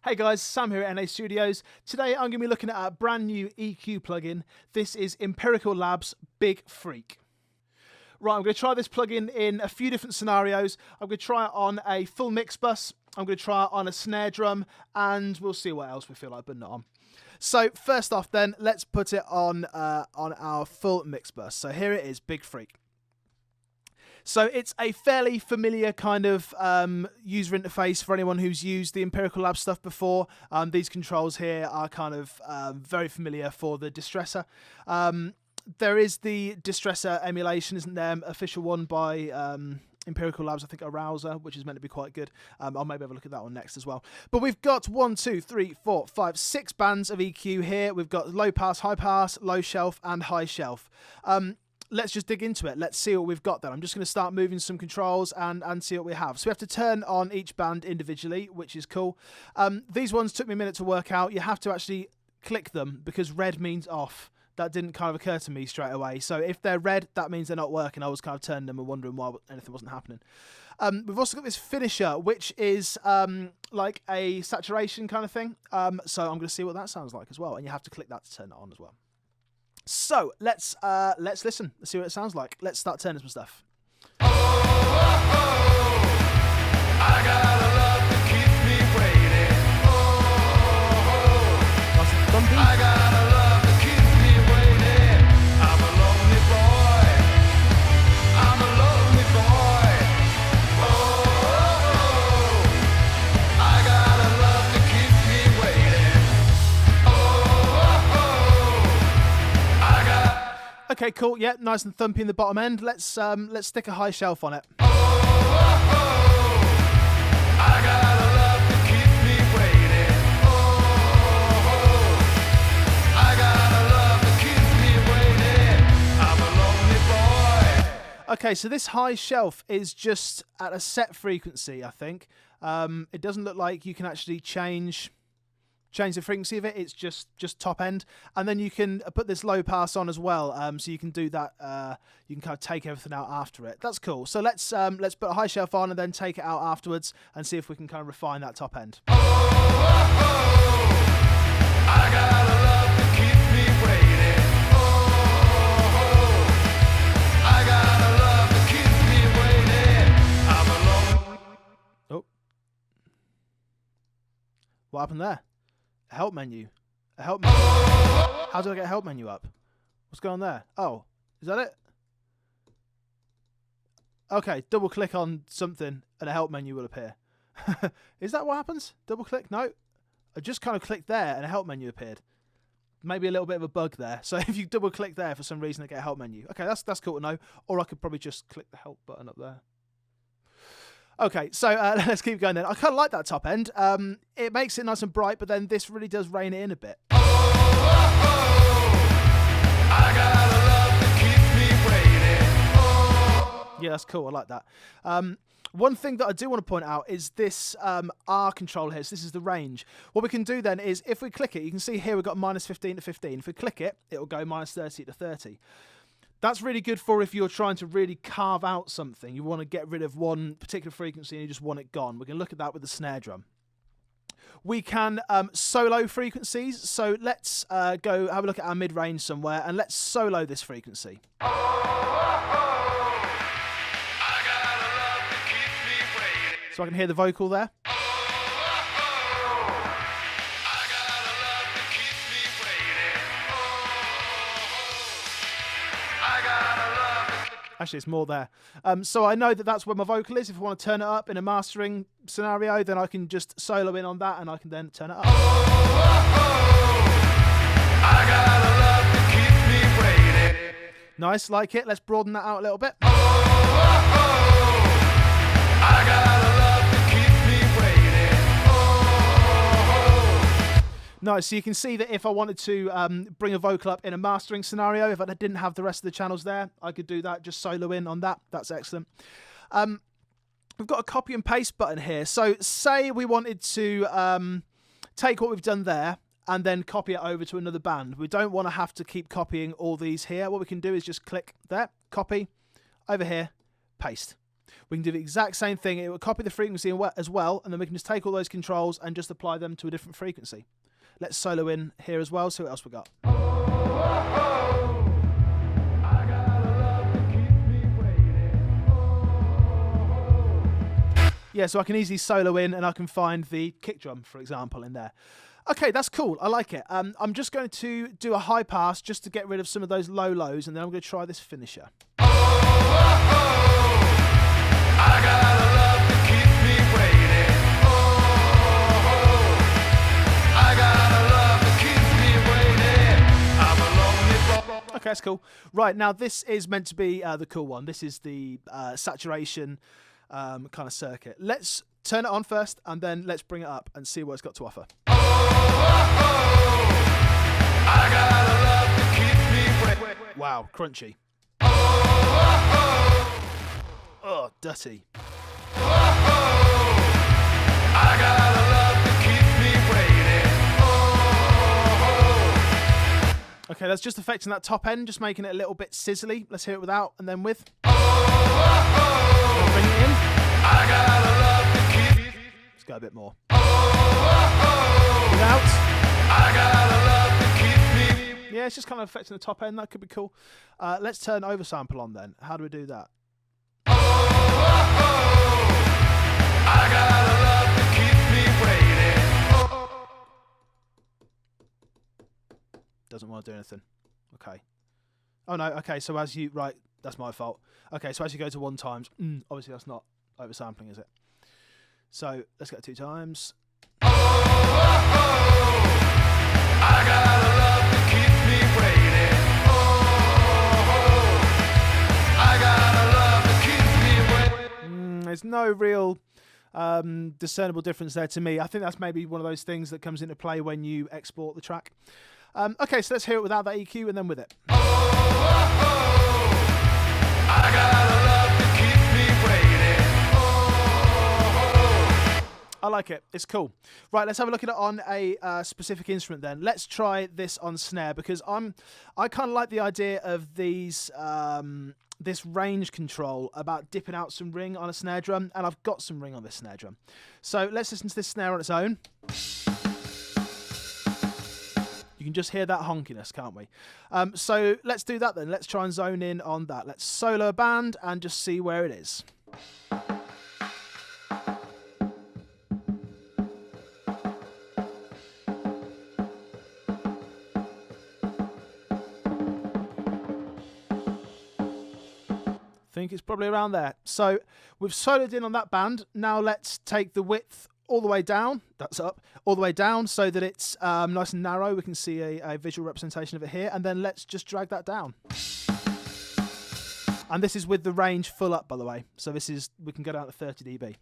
Hey guys, Sam here at NA Studios. Today I'm going to be looking at a brand new EQ plugin. This is Empirical Labs Big FrEQ. Right, I'm going to try this plugin in a few different scenarios. I'm going to try it on a full mix bus, I'm going to try it on a snare drum, and we'll see what else we feel like putting it on. So first off then, let's put it on our full mix bus. So here it is, Big FrEQ. So it's a fairly familiar kind of user interface for anyone who's used the Empirical Labs stuff before. These controls here are kind of very familiar for the distressor. There is the distressor emulation, isn't there? Official one by Empirical Labs, I think Arouser, which is meant to be quite good. I'll maybe have a look at that one next as well. But we've got 1, 2, 3, 4, 5, 6 bands of EQ here. We've got low pass, high pass, low shelf, and high shelf. Let's just dig into it. Let's see what we've got then. I'm just going to start moving some controls and see what we have. So we have to turn on each band individually, which is cool. These ones took me a minute to work out. You have to actually click them because red means off. That didn't kind of occur to me straight away. So if they're red, that means they're not working. I was kind of turning them and wondering why anything wasn't happening. We've also got this finisher, which is like a saturation kind of thing. So I'm going to see what that sounds like as well. And you have to click that to turn it on as well. So let's listen. Let's see what it sounds like. Let's start turning some stuff. I got a love to keep me waiting. Nice and thumpy. I got a love to keep me waiting. I'm a lonely boy. I'm a lonely boy. I got a love to keep me waiting. I got. Okay, cool. Yeah, nice and thumpy in the bottom end. Let's stick a high shelf on it. I got a love to keep me waiting. I got a love to keep me waiting. I'm a lonely boy. Okay, so this high shelf is just at a set frequency, I think. It doesn't look like you can actually change the frequency of it. It's just top end, and then you can put this low pass on as well. So you can do that. You can kind of take everything out after it. That's cool. So let's put a high shelf on and then take it out afterwards and see if we can kind of refine that top end. I got a love to keep me waiting. I got a love to keep me waiting. I'm alone. Oh, what happened there? A help menu. A help menu. How do I get a help menu up? What's going on there? Oh, is that it? Okay, double click on something and a help menu will appear. Is that what happens? Double click? No. I just kind of clicked there and a help menu appeared. Maybe a little bit of a bug there. So if you double click there for some reason, I get a help menu. Okay, that's cool to know. Or I could probably just click the help button up there. Okay, so let's keep going then. I kind of like that top end. It makes it nice and bright, but then this really does rein it in a bit. I got a love to keep me waiting. Yeah, that's cool. I like that. One thing that I do want to point out is this R controller here. So this is the range. What we can do then is if we click it, you can see here we've got -15 to 15. If we click it, it'll go -30 to 30. That's really good for if you're trying to really carve out something. You want to get rid of one particular frequency and you just want it gone. We can look at that with the snare drum. We can solo frequencies. So let's go have a look at our mid-range somewhere and let's solo this frequency. I got a love to keep me waiting. So I can hear the vocal there. I got a love to keep me waiting. I got a love to Actually, it's more there. So I know that that's where my vocal is. If I want to turn it up in a mastering scenario, then I can just solo in on that and I can then turn it up. I got a love to keep me waiting. Nice, like it. Let's broaden that out a little bit. I got a love to keep me waiting. Nice, so you can see that if I wanted to bring a vocal up in a mastering scenario, if I didn't have the rest of the channels there, I could do that, just solo in on that. That's excellent. We've got a copy and paste button here. So say we wanted to take what we've done there and then copy it over to another band. We don't want to have to keep copying all these here. What we can do is just click there, copy, over here, paste. We can do the exact same thing. It will copy the frequency as well, and then we can just take all those controls and just apply them to a different frequency. Let's solo in here as well, see what else we got. Yeah, so I can easily solo in and I can find the kick drum, for example, in there. Okay, that's cool. I like it. I'm just going to do a high pass just to get rid of some of those low lows, and then I'm going to try this finisher. Okay, that's cool. Right, now this is meant to be the cool one. This is the saturation kind of circuit. Let's turn it on first, and then let's bring it up and see what it's got to offer. Wow, crunchy. Oh, dirty. Okay, that's just affecting that top end, just making it a little bit sizzly. Let's hear it without and then with. Bring it in. Let's go a bit more. Without. Yeah, it's just kind of affecting the top end. That could be cool. Let's turn oversample on then. How do we do that? Doesn't want to do anything. Okay. Oh no, okay, so as you, right, that's my fault. Okay, so as you go to 1 times, obviously that's not oversampling, is it? So let's go 2 times. There's no real discernible difference there to me. I think that's maybe one of those things that comes into play when you export the track. Okay, so let's hear it without that EQ and then with it. I like it. It's cool. Right, let's have a look at it on a specific instrument then. Let's try this on snare, because I kind of like the idea of these this range control about dipping out some ring on a snare drum, and I've got some ring on this snare drum. So let's listen to this snare on its own. You can just hear that honkiness, can't we? So let's do that then. Let's try and zone in on that. Let's solo a band and just see where it is. I think it's probably around there. So we've soloed in on that band. Now let's take the width all the way down, that's up, all the way down so that it's nice and narrow. We can see a visual representation of it here, and then let's just drag that down. And this is with the range full up, by the way. So this is, we can go down to 30 dB.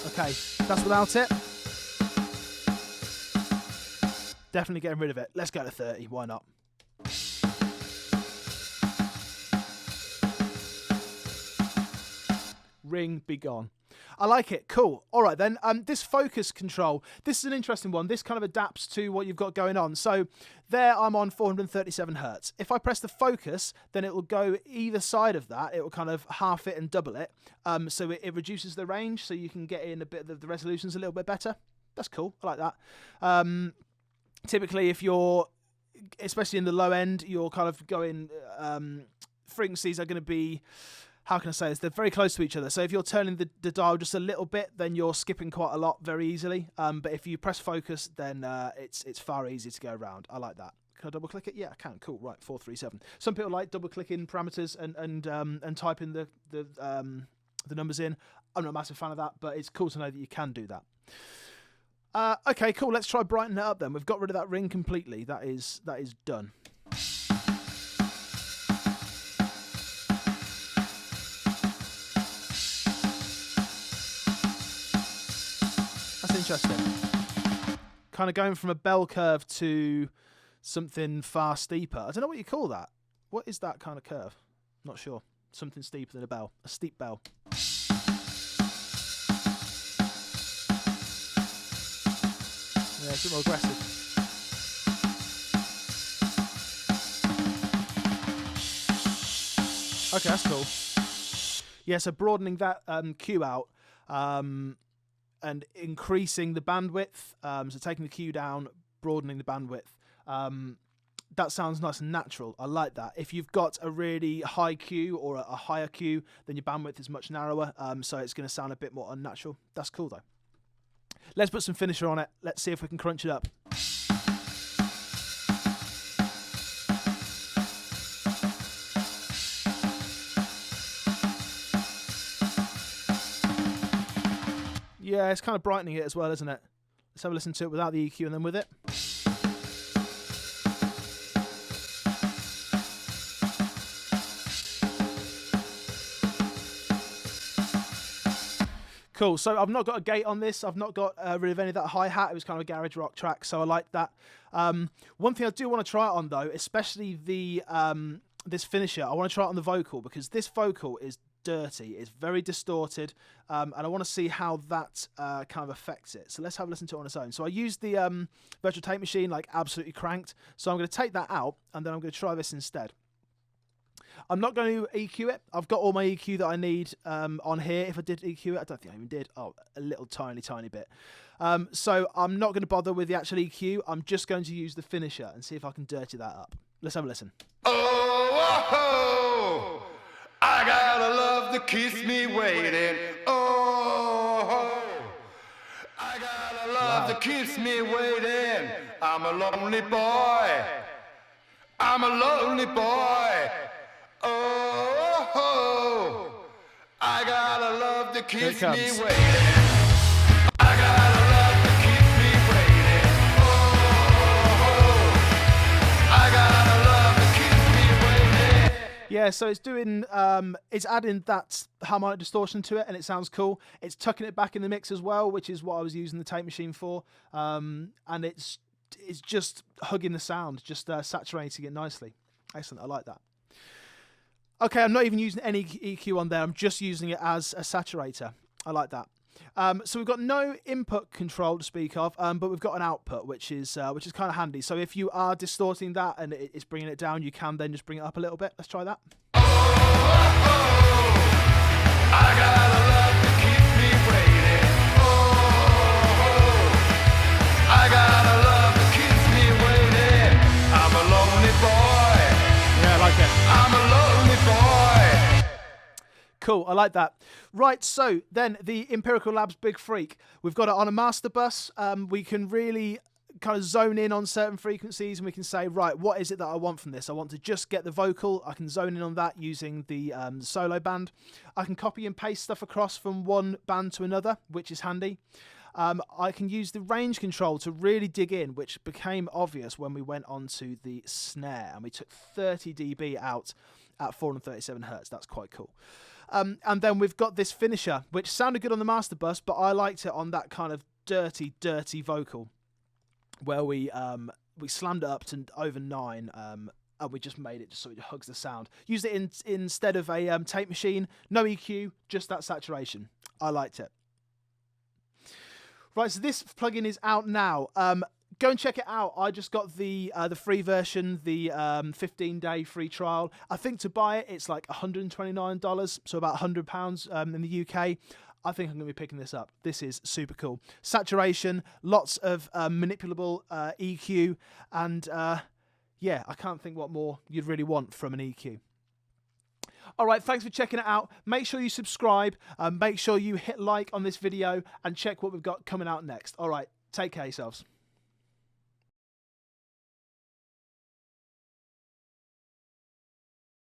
Okay, that's without it. Definitely getting rid of it. Let's go to 30, why not? Ring, be gone. I like it. Cool. All right then. This focus control, this is an interesting one. This kind of adapts to what you've got going on. So there I'm on 437 Hertz. If I press the focus, then it will go either side of that. It will kind of half it and double it. So it reduces the range, so you can get in a bit of the resolution's a little bit better. That's cool. I like that. Typically, if you're, especially in the low end, you're kind of going, frequencies are going to be, how can I say this? They're very close to each other. So if you're turning the dial just a little bit, then you're skipping quite a lot very easily. But if you press focus, then it's far easier to go around. I like that. Can I double click it? Yeah, I can. Cool. Right, 437. Some people like double clicking parameters and typing the numbers in. I'm not a massive fan of that, but it's cool to know that you can do that. Okay, cool. Let's try brighten it up then. We've got rid of that ring completely. That is done. Interesting. Kind of going from a bell curve to something far steeper. I don't know what you call that. What is that kind of curve? Not sure. Something steeper than a bell. A steep bell. Yeah, it's a bit more aggressive. Okay, that's cool. Yeah, so broadening that Q out and increasing the bandwidth. So taking the Q down, broadening the bandwidth. That sounds nice and natural. I like that. If you've got a really high Q or a higher Q, then your bandwidth is much narrower, so it's going to sound a bit more unnatural. That's cool, though. Let's put some finisher on it. Let's see if we can crunch it up. Yeah, it's kind of brightening it as well, isn't it? Let's have a listen to it without the EQ and then with it. Cool, so I've not got a gate on this. I've not got rid of any of that hi-hat. It was kind of a garage rock track, so I like that. One thing I do want to try it on, though, especially the this finisher, I want to try it on the vocal, because this vocal is dirty. It's very distorted, and I want to see how that kind of affects it. So let's have a listen to it on its own. So I used the virtual tape machine like absolutely cranked, so I'm going to take that out, and then I'm going to try this instead. I'm not going to EQ it. I've got all my EQ that I need on here. If I did EQ it, I don't think I even did. Oh, a little tiny bit. So I'm not going to bother with the actual EQ. I'm just going to use the finisher and see if I can dirty that up. Let's have a listen. Oh, I gotta love to kiss me waiting. Oh, I gotta love to kiss me waiting. I'm a lonely boy. I'm a lonely boy. Oh, I gotta love to kiss me waiting. I gotta love to kiss me waiting. Oh, I gotta love to kiss me waiting. Yeah, so it's doing, it's adding that harmonic distortion to it, and it sounds cool. It's tucking it back in the mix as well, which is what I was using the tape machine for. And it's just hugging the sound, just saturating it nicely. Excellent, I like that. Okay, I'm not even using any EQ on there. I'm just using it as a saturator. I like that. So we've got no input control to speak of, but we've got an output, which is kind of handy. So if you are distorting that and it's bringing it down, you can then just bring it up a little bit. Let's try that. I gotta love to keep me waiting. Oh, I gotta love to keep me waiting. I'm a lonely boy. Yeah, I like it. I'm a lonely boy. Cool, I like that. Right, so then the Empirical Labs Big FrEQ. We've got it on a master bus. We can really kind of zone in on certain frequencies, and we can say, right, what is it that I want from this? I want to just get the vocal. I can zone in on that using the solo band. I can copy and paste stuff across from one band to another, which is handy. I can use the range control to really dig in, which became obvious when we went on to the snare, and we took 30 dB out at 437 Hertz. That's quite cool. And then we've got this finisher, which sounded good on the master bus, but I liked it on that kind of dirty vocal, where we slammed it up to over 9, and we just made it just so it hugs the sound. Used it instead of a tape machine, no EQ, just that saturation. I liked it. Right, so this plugin is out now. Go and check it out. I just got the free version, the 15-day free trial. I think to buy it, it's like $129, so about £100 in the UK. I think I'm going to be picking this up. This is super cool. Saturation, lots of manipulable EQ, and yeah, I can't think what more you'd really want from an EQ. All right, thanks for checking it out. Make sure you subscribe, make sure you hit like on this video, and check what we've got coming out next. All right, take care of yourselves.